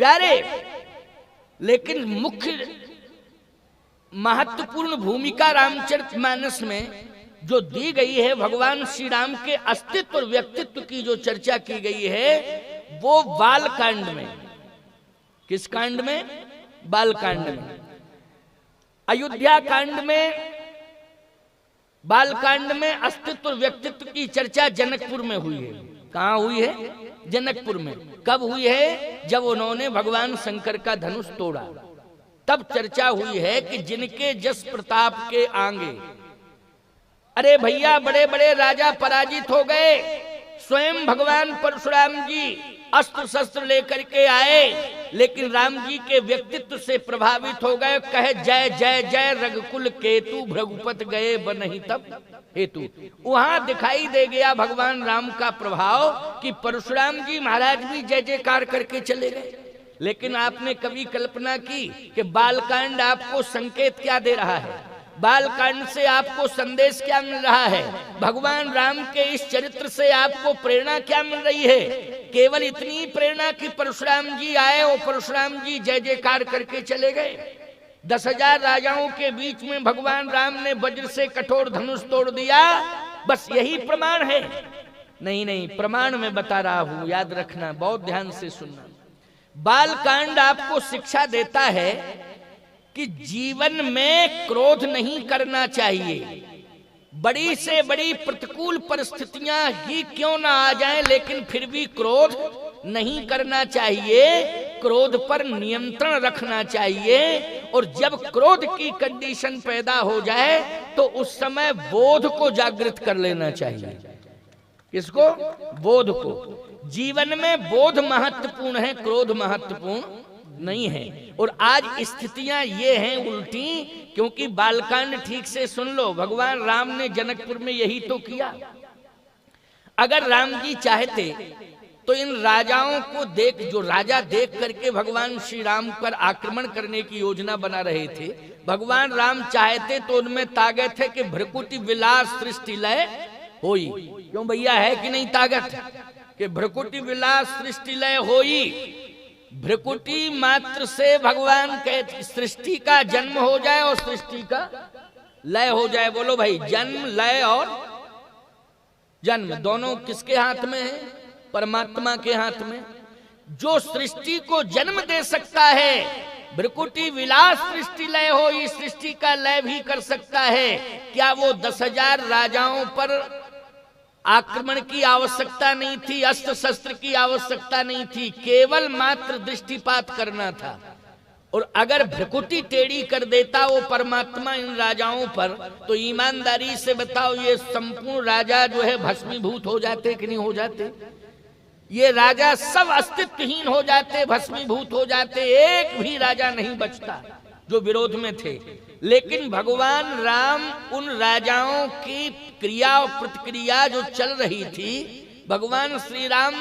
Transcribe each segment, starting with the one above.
प्यारे, लेकिन मुख्य महत्वपूर्ण भूमिका रामचरितमानस में जो दी गई है, भगवान श्री राम के अस्तित्व और व्यक्तित्व की जो चर्चा की गई है वो बाल कांड में। किस कांड में? बाल कांड में। अयोध्या कांड में, बाल कांड में अस्तित्व और व्यक्तित्व की चर्चा जनकपुर में हुई है। कहां हुई है? जनकपुर में। कब हुई है? जब उन्होंने भगवान शंकर का धनुष तोड़ा, तब चर्चा हुई है कि जिनके जस प्रताप के आगे, अरे भैया बड़े बड़े राजा पराजित हो गए, स्वयं भगवान परशुराम जी अस्त्र शस्त्र लेकर के आए, लेकिन राम जी के व्यक्तित्व से प्रभावित हो गए। कहे जय जय जय रघुकुल केतु, भृगुपत गए बनहि तब हेतु। वहां दिखाई दे गया भगवान राम का प्रभाव कि परशुराम जी महाराज भी जय जयकार करके चले गए। लेकिन आपने कभी कल्पना की कि बालकांड आपको संकेत क्या दे रहा है? बालकांड से आपको संदेश क्या मिल रहा है? भगवान राम के इस चरित्र से आपको प्रेरणा क्या मिल रही है? केवल इतनी प्रेरणा कि परशुराम जी आए और परशुराम जी जय जयकार करके चले गए। 10,000 राजाओं के बीच में भगवान राम ने वज्र से कठोर धनुष तोड़ दिया, बस यही प्रमाण है? नहीं नहीं, प्रमाण मैं बता रहा हूं, याद रखना, बहुत ध्यान से सुनना। बालकांड आपको शिक्षा देता है कि जीवन में क्रोध नहीं करना चाहिए। बड़ी से बड़ी प्रतिकूल परिस्थितियां ही क्यों ना आ जाएं, लेकिन फिर भी क्रोध नहीं करना चाहिए। क्रोध पर नियंत्रण रखना चाहिए, और जब क्रोध की कंडीशन पैदा हो जाए तो उस समय बोध को जागृत कर लेना चाहिए। किसको? बोध को। जीवन में बोध महत्वपूर्ण है, क्रोध महत्वपूर्ण नहीं है। और आज स्थितियां ये हैं उल्टी, क्योंकि बालकांड ठीक से सुन लो, भगवान राम ने जनकपुर में यही तो किया। अगर राम जी चाहते तो इन राजाओं को जो राजा देख करके भगवान श्री राम पर आक्रमण करने की योजना बना रहे थे, भगवान राम चाहते तो उनमें ताकत है कि भ्रकुटि विलास सृष्टि लय होई। क्यों भैया, है कि नहीं ताकत कि भ्रकुटि विलास सृष्टि लय होई? भ्रकुटि मात्र से भगवान के सृष्टि का जन्म हो जाए और सृष्टि का लय हो जाए। बोलो भाई, जन्म, लय और जन्म दोनों किसके हाथ में है? परमात्मा के हाथ में। जो सृष्टि को जन्म दे सकता है, भ्रकुटि विलास सृष्टि लय हो, इस सृष्टि का लय भी कर सकता है। क्या वो 10,000 राजाओं पर आक्रमण की आवश्यकता नहीं थी, अस्त्र शस्त्र की आवश्यकता नहीं थी, केवल मात्र दृष्टिपात करना था। और अगर भ्रकुटि टेढ़ी कर देता वो परमात्मा इन राजाओं पर, तो ईमानदारी से बताओ, ये संपूर्ण राजा जो है भस्मीभूत हो जाते कि नहीं हो जाते? ये राजा सब अस्तित्वहीन हो जाते, भस्मीभूत हो जाते, एक भी राजा नहीं बचता जो विरोध में थे। लेकिन भगवान राम उन राजाओं की क्रिया और प्रतिक्रिया जो चल रही थी, भगवान श्री राम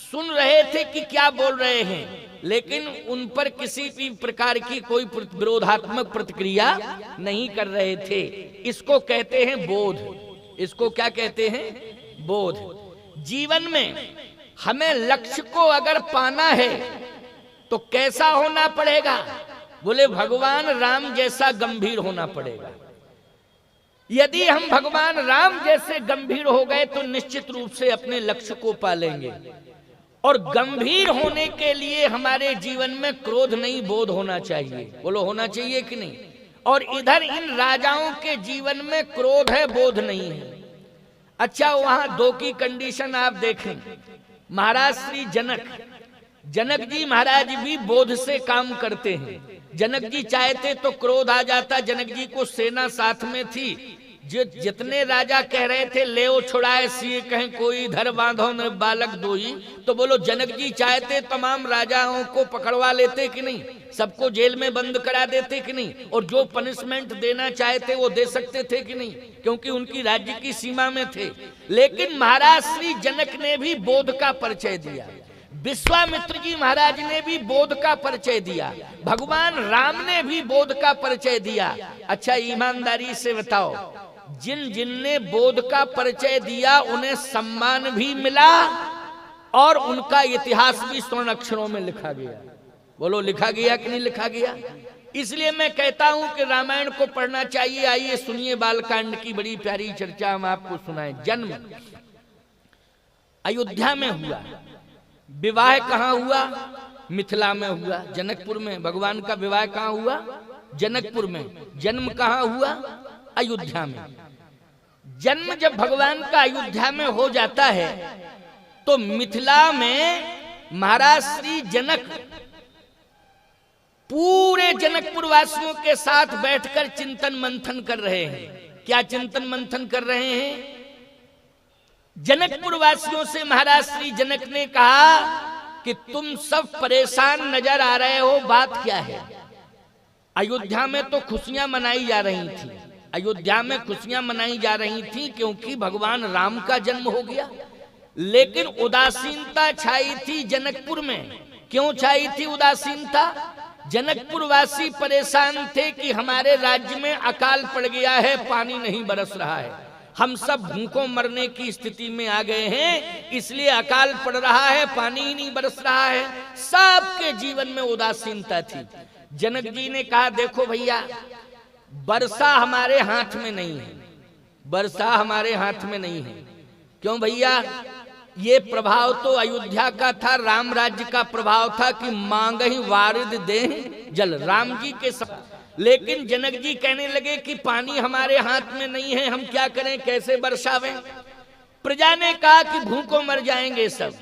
सुन रहे थे कि क्या बोल रहे हैं, लेकिन उन पर किसी भी प्रकार की कोई विरोधात्मक प्रतिक्रिया नहीं कर रहे थे। इसको कहते हैं बोध। इसको क्या कहते हैं? बोध। जीवन में हमें लक्ष्य को अगर पाना है तो कैसा होना पड़ेगा? बोले भगवान राम जैसा गंभीर होना पड़ेगा। यदि हम भगवान राम जैसे गंभीर हो गए तो निश्चित रूप से अपने लक्ष्य को पालेंगे। और गंभीर होने के लिए हमारे जीवन में क्रोध नहीं, बोध होना चाहिए। बोलो, होना चाहिए कि नहीं? और इधर इन राजाओं के जीवन में क्रोध है, बोध नहीं है। अच्छा, वहां दो की कंडीशन आप देखें। महाराज श्री जनक जी महाराज भी बोध से काम करते हैं। जनक जी चाहते तो क्रोध आ जाता, जनक जी को सेना साथ में थी। जितने राजा कह रहे थे ले छुड़ाए सिए कहें कोई, धर बांधो न बालक दोही, तो बोलो जनक जी चाहते तमाम राजाओं को पकड़वा लेते कि नहीं? सबको जेल में बंद करा देते कि नहीं? और जो पनिशमेंट देना चाहते वो दे सकते थे कि नहीं? क्योंकि उनकी राज्य की सीमा में थे। लेकिन महाराज श्री जनक ने भी बोध का परिचय दिया, विश्वामित्र जी महाराज ने भी बोध का परिचय दिया, भगवान राम ने भी बोध का परिचय दिया। अच्छा, ईमानदारी से बताओ, जिन जिन ने बोध का परिचय दिया उन्हें सम्मान भी मिला और उनका इतिहास भी स्वर्ण अक्षरों में लिखा गया। बोलो लिखा गया कि नहीं लिखा गया? इसलिए मैं कहता हूं कि रामायण को पढ़ना चाहिए। आइए सुनिए बालकांड की बड़ी प्यारी चर्चा हम आपको सुनाएं। जन्म अयोध्या में हुआ, विवाह कहाँ हुआ? मिथिला में हुआ, जनकपुर में। भगवान का विवाह कहाँ हुआ? जनकपुर में। जन्म कहाँ हुआ? अयोध्या में। जन्म जब भगवान का अयोध्या में हो जाता है तो मिथिला में महाराज श्री जनक पूरे जनकपुर वासियों के साथ बैठकर चिंतन मंथन कर रहे हैं। क्या चिंतन मंथन कर रहे हैं? जनकपुर वासियों से महाराज श्री जनक ने कहा कि तुम सब परेशान नजर आ रहे हो, बात क्या है? अयोध्या में तो खुशियां मनाई जा रही थी, अयोध्या में खुशियां मनाई जा रही थी क्योंकि भगवान राम का जन्म हो गया, लेकिन उदासीनता छाई थी जनकपुर में। क्यों छाई थी उदासीनता? जनकपुर वासी परेशान थे कि हमारे राज्य में अकाल पड़ गया है, पानी नहीं बरस रहा है, हम सब भूखों मरने की स्थिति में आ गए हैं, इसलिए अकाल पड़ रहा है, पानी ही नहीं बरस रहा है। सबके जीवन में उदासीनता थी। जनक जी ने कहा देखो भैया, वर्षा हमारे हाथ में नहीं है, वर्षा हमारे हाथ में नहीं है। क्यों भैया? ये प्रभाव तो अयोध्या का था, राम राज्य का प्रभाव था कि मांग ही वारिद दे जल, राम जी के सब। लेकिन जनक जी कहने लगे कि पानी हमारे हाथ में नहीं है, हम क्या करें, कैसे बरसावें? प्रजा ने कहा कि भूखों मर जाएंगे सब।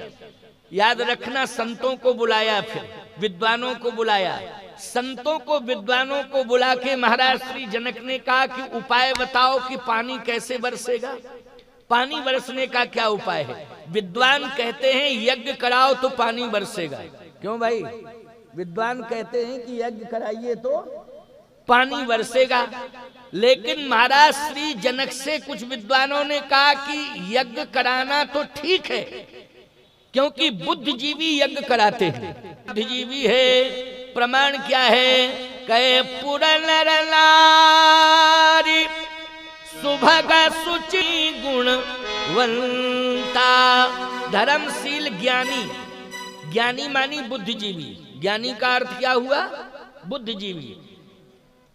याद रखना, संतों को बुलाया, फिर विद्वानों को बुलाया। संतों को विद्वानों को बुला के महाराज श्री जनक ने कहा कि उपाय बताओ कि पानी कैसे बरसेगा, पानी बरसने का क्या उपाय है? विद्वान कहते हैं यज्ञ कराओ तो पानी बरसेगा। क्यों भाई? विद्वान कहते हैं कि यज्ञ कराइए तो पानी बरसेगा। लेकिन महाराज श्री जनक से कुछ विद्वानों ने कहा कि यज्ञ कराना तो ठीक है, क्योंकि बुद्धिजीवी यज्ञ कराते हैं, बुद्धिजीवी है। प्रमाण क्या है? कहे पुर नर नारी सुभग सुचि गुणवंता, धर्मशील ज्ञानी। ज्ञानी मानी बुद्धिजीवी, ज्ञानी का अर्थ क्या हुआ? बुद्धिजीवी।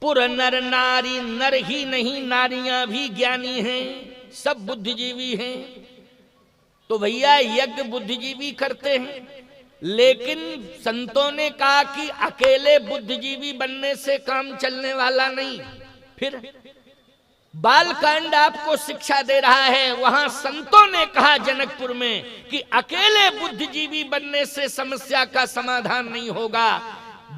पुर नर नारी, नर ही नहीं नारियां भी ज्ञानी हैं, सब बुद्धिजीवी हैं। तो भैया यज्ञ बुद्धिजीवी करते हैं, लेकिन संतों ने कहा कि अकेले बुद्धिजीवी बनने से काम चलने वाला नहीं। फिर बालकांड आपको शिक्षा दे रहा है। वहां संतों ने कहा जनकपुर में कि अकेले बुद्धिजीवी बनने से समस्या का समाधान नहीं होगा,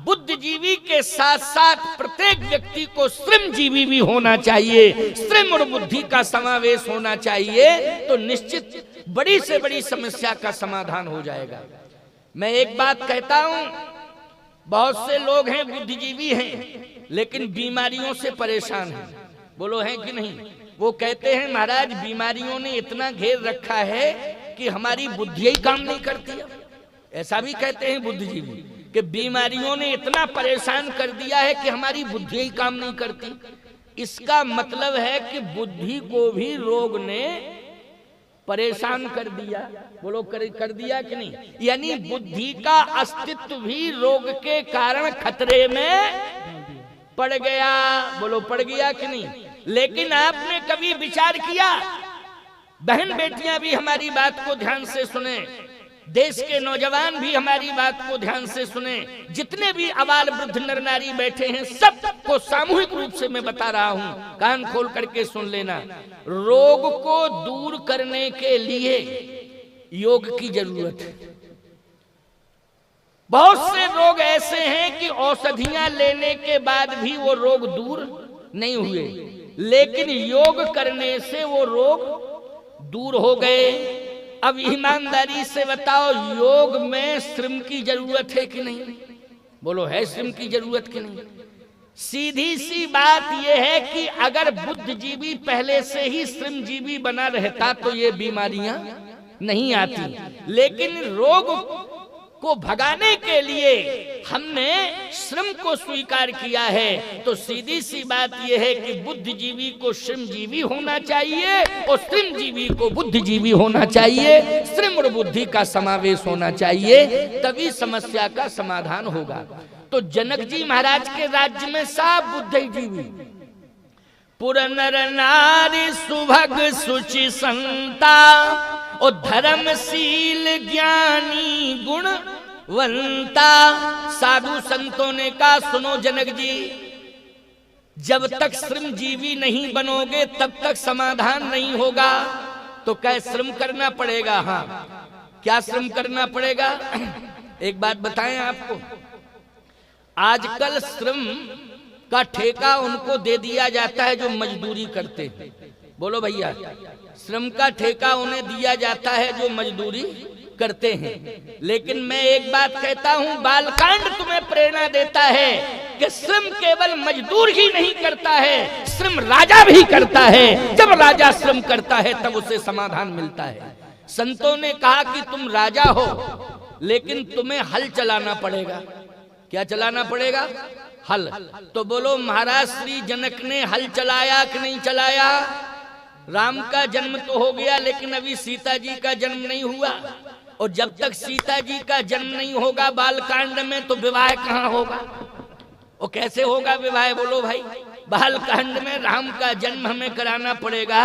बुद्धिजीवी के साथ साथ प्रत्येक व्यक्ति को श्रमजीवी भी होना चाहिए, श्रम और बुद्धि का समावेश होना चाहिए, तो निश्चित बड़ी से बड़ी समस्या का समाधान हो जाएगा। मैं एक बात कहता हूं, बहुत से लोग हैं बुद्धिजीवी हैं लेकिन बीमारियों से परेशान हैं। बोलो हैं कि नहीं? वो कहते हैं महाराज बीमारियों ने इतना घेर रखा है कि हमारी बुद्धि ही काम नहीं करती। ऐसा भी कहते हैं बुद्धिजीवी कि बीमारियों ने इतना परेशान कर दिया है कि हमारी बुद्धि ही काम नहीं करती। इसका मतलब है कि बुद्धि को भी रोग ने परेशान कर दिया। बोलो कर दिया कि नहीं? यानी बुद्धि का अस्तित्व भी रोग के कारण खतरे में पड़ गया। बोलो पड़ गया कि नहीं? लेकिन आपने कभी विचार किया, बहन बेटियां भी हमारी बात को ध्यान से सुने, देश के नौजवान भी हमारी बात को ध्यान से सुने, जितने भी अबाल वृद्ध नर नारी बैठे हैं सबको सामूहिक रूप से मैं बता रहा हूं, कान खोल करके सुन लेना। रोग को दूर करने के लिए योग की जरूरत है। बहुत से रोग ऐसे हैं कि औषधियां लेने के बाद भी वो रोग दूर नहीं हुए, लेकिन योग करने से वो रोग दूर हो गए। अब ईमानदारी से बताओ, योग में श्रम की जरूरत है कि नहीं? बोलो है श्रम की जरूरत कि नहीं? सीधी सी बात यह है कि अगर बुद्धिजीवी पहले से ही श्रमजीवी बना रहता तो ये बीमारियां नहीं आती। लेकिन रोग को भगाने के लिए हमने श्रम को स्वीकार किया है, तो सीधी सी बात यह है कि बुद्धिजीवी को श्रमजीवी होना चाहिए और श्रमजीवी को बुद्धिजीवी होना चाहिए। श्रम और बुद्धि का समावेश होना चाहिए, तभी समस्या का समाधान होगा। तो जनक जी महाराज के राज्य में सब बुद्धिजीवी, पुर नर नारी सुभग सुचि संता और धर्मशील ज्ञानी गुणवंता। साधु संतों ने कहा, सुनो जनक जी, जब तक श्रमजीवी नहीं बनोगे तब तक समाधान नहीं होगा। तो क्या श्रम करना पड़ेगा? हाँ, क्या श्रम करना पड़ेगा? एक बात बताएं आपको, आजकल श्रम का ठेका उनको दे दिया जाता है जो मजदूरी करते हैं। बोलो भैया, श्रम का ठेका उन्हें दिया जाता है जो मजदूरी करते हैं। लेकिन मैं एक बात कहता हूं, बालकांड तुम्हें प्रेरणा देता है कि श्रम केवल मजदूर ही नहीं करता है, श्रम राजा भी करता है। जब राजा श्रम करता है तब उसे समाधान मिलता है। संतों ने कहा कि तुम राजा हो, लेकिन तुम्हें हल चलाना पड़ेगा। क्या चलाना पड़ेगा? हल। तो बोलो, महाराज श्री जनक ने हल चलाया कि नहीं चलाया? राम का जन्म तो हो गया, लेकिन अभी सीता जी का जन्म नहीं हुआ। और जब तक सीता जी का जन्म नहीं होगा बालकांड में, तो विवाह कहाँ होगा? और कैसे होगा विवाह? बोलो भाई, बालकांड में राम का जन्म हमें कराना पड़ेगा,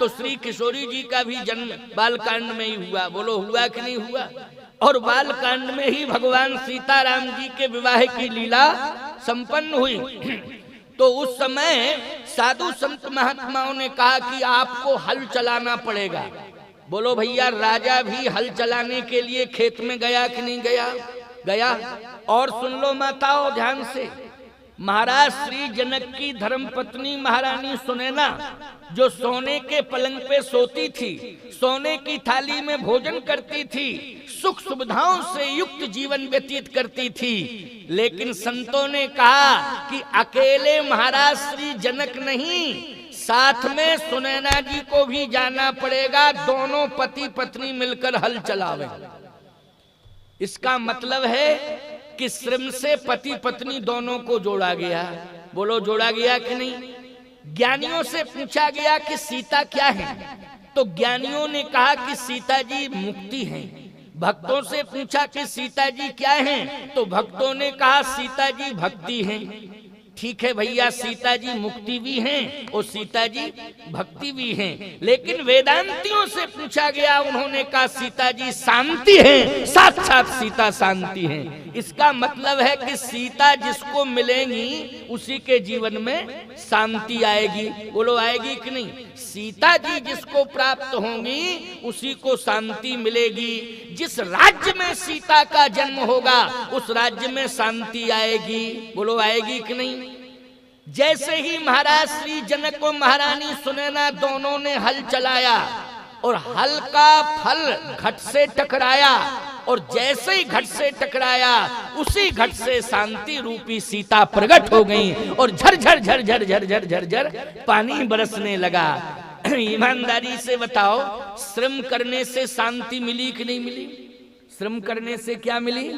तो श्री किशोरी जी का भी जन्म बालकांड में ही हुआ। बोलो, हुआ कि नहीं हुआ? और बालकांड में ही भगवान सीताराम जी के विवाह की लीला संपन्न हुई। तो उस समय साधु संत महात्माओं ने कहा कि आपको हल चलाना पड़ेगा। बोलो भैया, राजा भी हल चलाने के लिए खेत में गया कि नहीं गया? गया। और सुन लो माताओं ध्यान से, महाराज श्री जनक की धर्मपत्नी महारानी सुनैना, जो सोने के पलंग पे सोती थी, सोने की थाली में भोजन करती थी, सुख सुविधाओं से युक्त जीवन व्यतीत करती थी। लेकिन संतों ने कहा कि अकेले महाराज श्री जनक नहीं, साथ में सुनैना जी को भी जाना पड़ेगा। दोनों पति पत्नी मिलकर हल चलावे। इसका मतलब है कि श्रम से पति पत्नी दोनों को जोड़ा गया। बोलो, जोड़ा गया कि नहीं? ज्ञानियों से पूछा गया कि सीता क्या है, तो ज्ञानियों ने कहा कि सीता जी मुक्ति है। भक्तों से पूछा कि सीता जी क्या हैं, तो भक्तों ने कहा सीता जी भक्ति हैं। ठीक है भैया, सीता जी मुक्ति भी हैं और सीता जी भक्ति भी हैं। लेकिन वेदांतियों से पूछा गया, उन्होंने कहा सीता जी शांति हैं, साक्षात सीता शांति हैं। इसका मतलब है कि सीता जिसको मिलेंगी उसी के जीवन में शांति आएगी। बोलो, आएगी कि नहीं? सीता जी जिसको प्राप्त होंगी उसी को शांति मिलेगी। जिस राज्य में सीता का जन्म होगा उस राज्य में शांति आएगी। बोलो, आएगी कि नहीं? जैसे ही महाराज श्री जनक और महारानी सुनैना दोनों ने हल चलाया और हल का फल घट से टकराया, और जैसे ही घट से टकराया उसी घट से शांति रूपी सीता प्रकट हो गई और झरझर झरझर झरझर झरझर पानी बरसने लगा। ईमानदारी से बताओ, श्रम करने से शांति मिली कि नहीं मिली? श्रम करने से क्या मिली?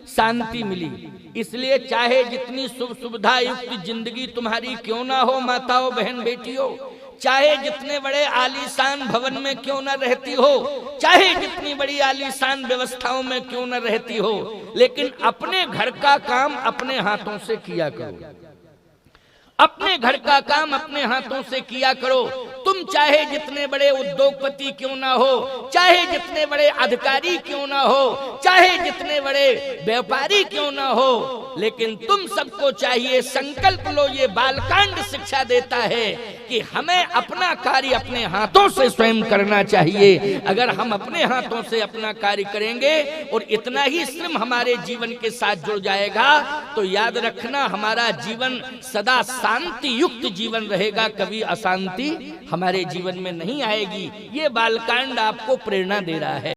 शांति मिली। इसलिए चाहे जितनी सुख सुविधा युक्त जिंदगी तुम्हारी क्यों ना हो माताओं बहन बेटियों, चाहे जितने बड़े आलीशान भवन में क्यों न रहती हो, चाहे जितनी बड़ी आलीशान व्यवस्थाओं में क्यों न रहती हो, लेकिन अपने घर का काम अपने हाथों से किया करो। अपने घर का काम अपने हाथों से किया करो। तुम चाहे जितने बड़े उद्योगपति क्यों ना हो, चाहे जितने बड़े अधिकारी क्यों ना हो, चाहे जितने बड़े व्यापारी क्यों ना हो, लेकिन तुम सबको चाहिए संकल्प लो। ये बालकांड शिक्षा देता है कि हमें अपना कार्य अपने हाथों से स्वयं करना चाहिए। अगर हम अपने हाथों से अपना कार्य करेंगे और इतना ही श्रम हमारे जीवन के साथ जुड़ जाएगा, तो याद रखना हमारा जीवन सदा शांति युक्त जीवन रहेगा, कभी अशांति हमारे जीवन में नहीं आएगी। ये बालकांड आपको प्रेरणा दे रहा है।